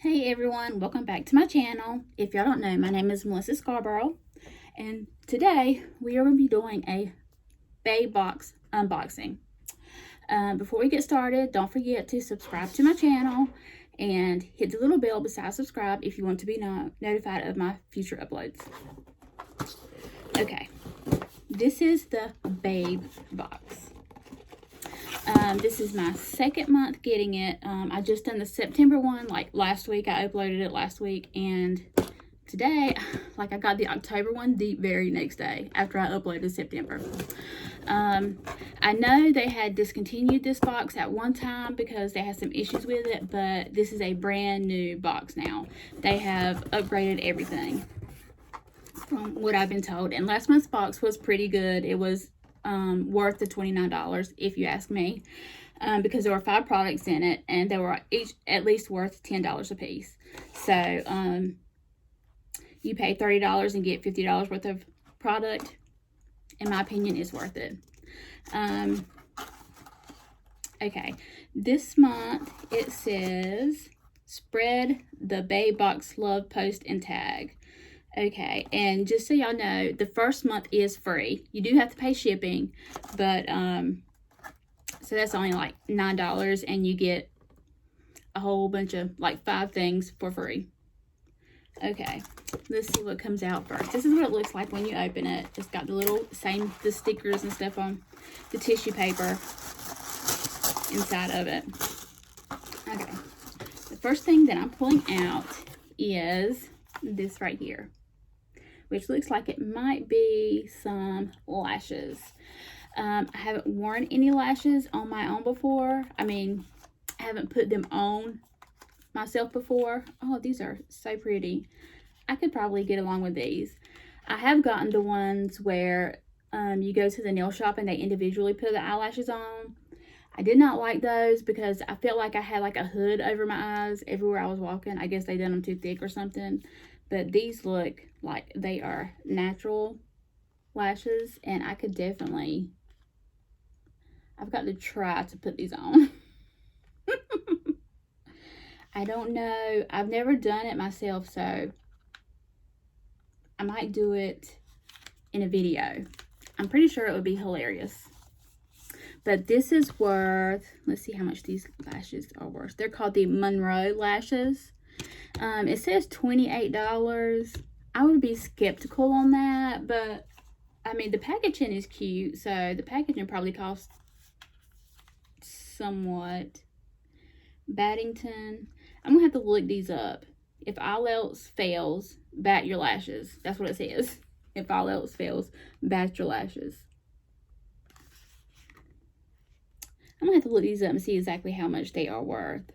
Hey everyone, welcome back to my channel. If y'all don't know, my name is Melissa Scarborough, and today we are going to be doing a Babebox unboxing. Before we get started, don't forget to subscribe to my channel and hit the little bell beside subscribe if you want to be notified of my future uploads. Okay, this is the Babebox. This is my second month getting it. I just done the September one, like last week. I uploaded it last week, and today, I got the October one the very next day after I uploaded September. I know they had discontinued this box at one time because they had some issues with it, but this is a brand new box now. They have upgraded everything from what I've been told, and last month's box was pretty good. It was worth the $29 if you ask me, because there were 5 products in it and they were each at least worth $10 a piece. So you pay $30 and get $50 worth of product. In my opinion, is worth it. Okay, this month it says spread the Babebox love, post and tag. Okay, and just so y'all know, the first month is free. You do have to pay shipping, but so that's only like $9, and you get a whole bunch of like 5 things for free. Okay, let's see what comes out first. This is what it looks like when you open it. It's got the little the stickers and stuff on the tissue paper inside of it. Okay, the first thing that I'm pulling out is this right here, which looks like it might be some lashes. I haven't worn any lashes on my own before. I mean, I haven't put them on myself before. Oh, these are so pretty. I could probably get along with these. I have gotten the ones where you go to the nail shop and they individually put the eyelashes on. I did not like those because I felt like I had like a hood over my eyes everywhere I was walking. I guess they done them too thick or something. But these look like they are natural lashes, and I could definitely, I've got to try to put these on. I don't know. I've never done it myself, so I might do it in a video. I'm pretty sure it would be hilarious. But this is worth, let's see how much these lashes are worth. They're called the Monroe lashes. It says $28. I would be skeptical on that, but I mean, the packaging is cute, so the packaging probably costs somewhat. Baddington. I'm gonna have to look these up. If all else fails, bat your lashes. That's what it says. If all else fails, bat your lashes. I'm gonna have to look these up and see exactly how much they are worth.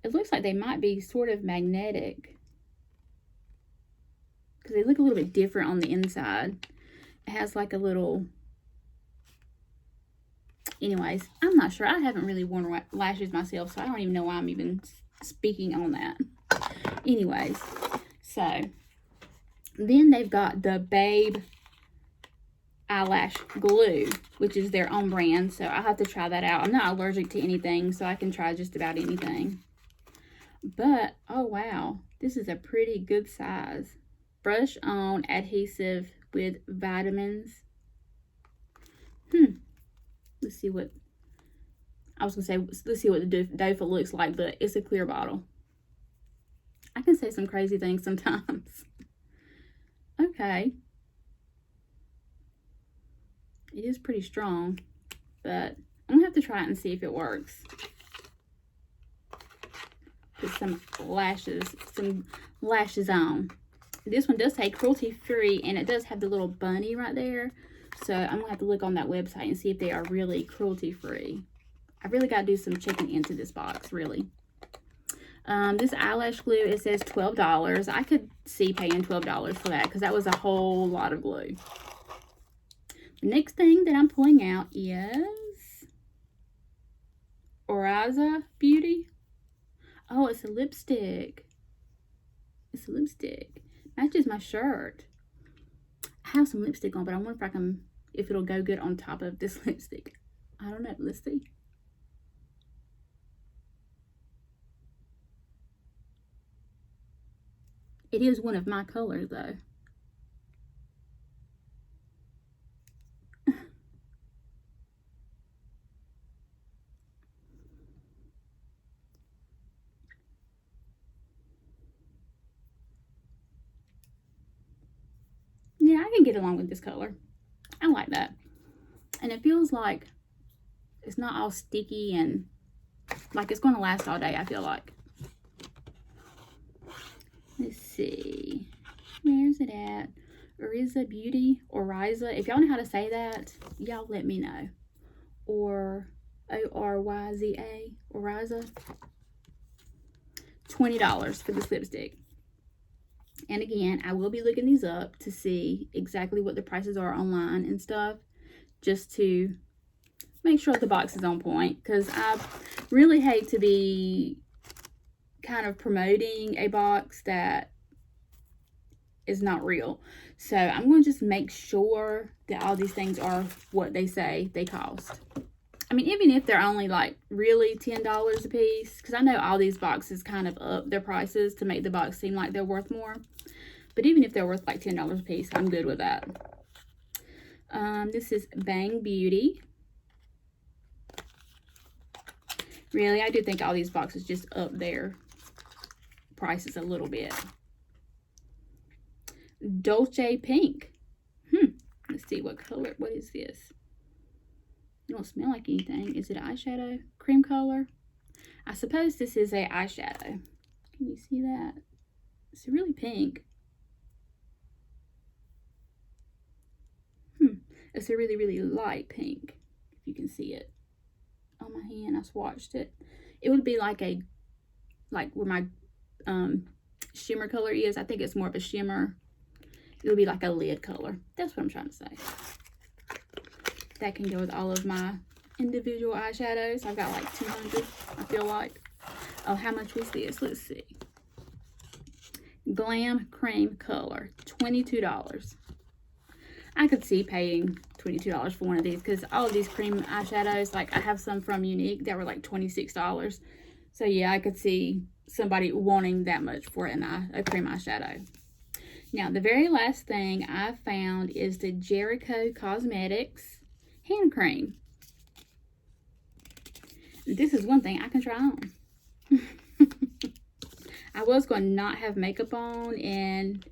It looks like they might be sort of magnetic, because they look a little bit different on the inside. It has like a little, anyways, I'm not sure. I haven't really worn lashes myself, so I don't even know why I'm even speaking on that. Anyways, so then they've got the Babe eyelash glue, which is their own brand, so I'll have to try that out. I'm not allergic to anything, so I can try just about anything. But oh wow, this is a pretty good size. Brush on adhesive with vitamins. Let's see what, I was gonna say, let's see what the dofa looks like, but it's a clear bottle. I can say some crazy things sometimes. Okay. It is pretty strong, but I'm gonna have to try it and see if it works. Put some lashes on. This one does say cruelty free, and it does have the little bunny right there. So I'm gonna have to look on that website and see if they are really cruelty free. I really gotta do some checking into this box, really. This eyelash glue, it says $12. I could see paying $12 for that, because that was a whole lot of glue. The next thing that I'm pulling out is Oriza Beauty. Oh, it's a lipstick. It's a lipstick. Matches my shirt. I have some lipstick on, but I wonder if it'll go good on top of this lipstick. I don't know. Let's see. It is one of my colors though. Yeah, I can get along with this color. I like that. And it feels like it's not all sticky and like it's going to last all day, I feel like. Let's see. Where's it at? Oriza Beauty, Oriza. If y'all know how to say that, y'all let me know. Or O-R-Y-Z-A, Oriza. $20 for this lipstick. And again, I will be looking these up to see exactly what the prices are online and stuff, just to make sure the box is on point, because I really hate to be kind of promoting a box that is not real. So I'm going to just make sure that all these things are what they say they cost. I mean, even if they're only like really $10 a piece, because I know all these boxes kind of up their prices to make the box seem like they're worth more. But even if they're worth like $10 a piece, I'm good with that. This is Bang Beauty. Really, I do think all these boxes just up their prices a little bit. Dolce Pink. Let's see what color. What is this? It don't smell like anything. Is it eyeshadow? Cream color? I suppose this is a eyeshadow. Can you see that? It's really pink. It's a really, really light pink. If you can see it on my hand, I swatched it. It would be like where my shimmer color is. I think it's more of a shimmer. It would be like a lid color. That's what I'm trying to say. That can go with all of my individual eyeshadows. I've got like 200, I feel like. Oh, how much was this? Let's see. Glam Cream Color, $22. I could see paying $22 for one of these, because all of these cream eyeshadows, like I have some from Unique that were like $26. So yeah, I could see somebody wanting that much for a cream eyeshadow. Now, the very last thing I found is the Jericho Cosmetics hand cream. This is one thing I can try on. I was going to not have makeup on and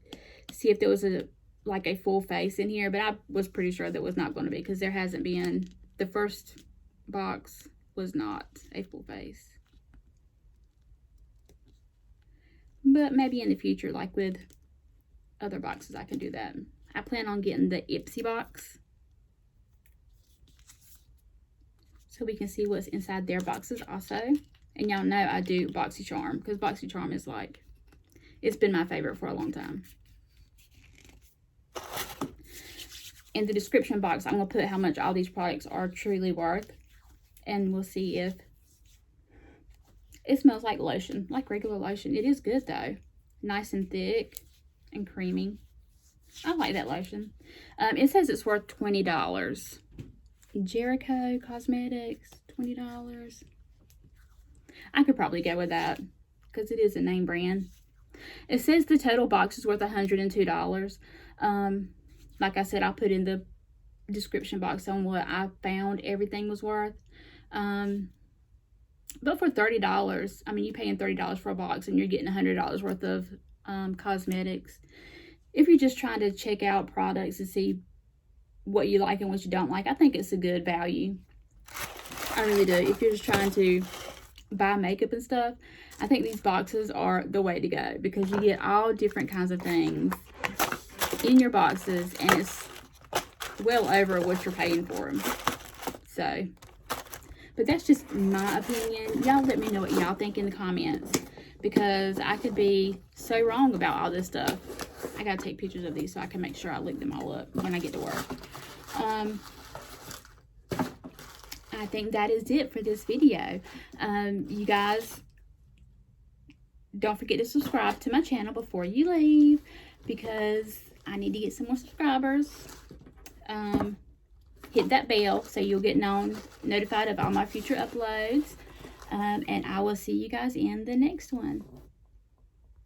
see if there was a full face in here, but I was pretty sure that was not going to be, because there hasn't been. The first box was not a full face. But maybe in the future, like with other boxes, I can do that. I plan on getting the Ipsy box so we can see what's inside their boxes also. And y'all know I do Boxycharm, because Boxycharm is like, it's been my favorite for a long time. In the description box, I'm going to put how much all these products are truly worth. And we'll see if it smells like lotion, like regular lotion. It is good though. Nice and thick and creamy. I like that lotion. It says it's worth $20. Jericho Cosmetics, $20. I could probably go with that, because it is a name brand. It says the total box is worth $102. Like I said, I'll put in the description box on what I found everything was worth. But for $30, I mean, you're paying $30 for a box and you're getting $100 worth of cosmetics. If you're just trying to check out products and see what you like and what you don't like, I think it's a good value. I really do. If you're just trying to buy makeup and stuff, I think these boxes are the way to go, because you get all different kinds of things in your boxes, and it's well over what you're paying for them. So, but that's just my opinion. Y'all let me know what y'all think in the comments, because I could be so wrong about all this stuff. I gotta take pictures of these so I can make sure I look them all up when I get to work. I think that is it for this video. You guys, don't forget to subscribe to my channel before you leave, because I need to get some more subscribers. Hit that bell so you'll get notified of all my future uploads. And I will see you guys in the next one.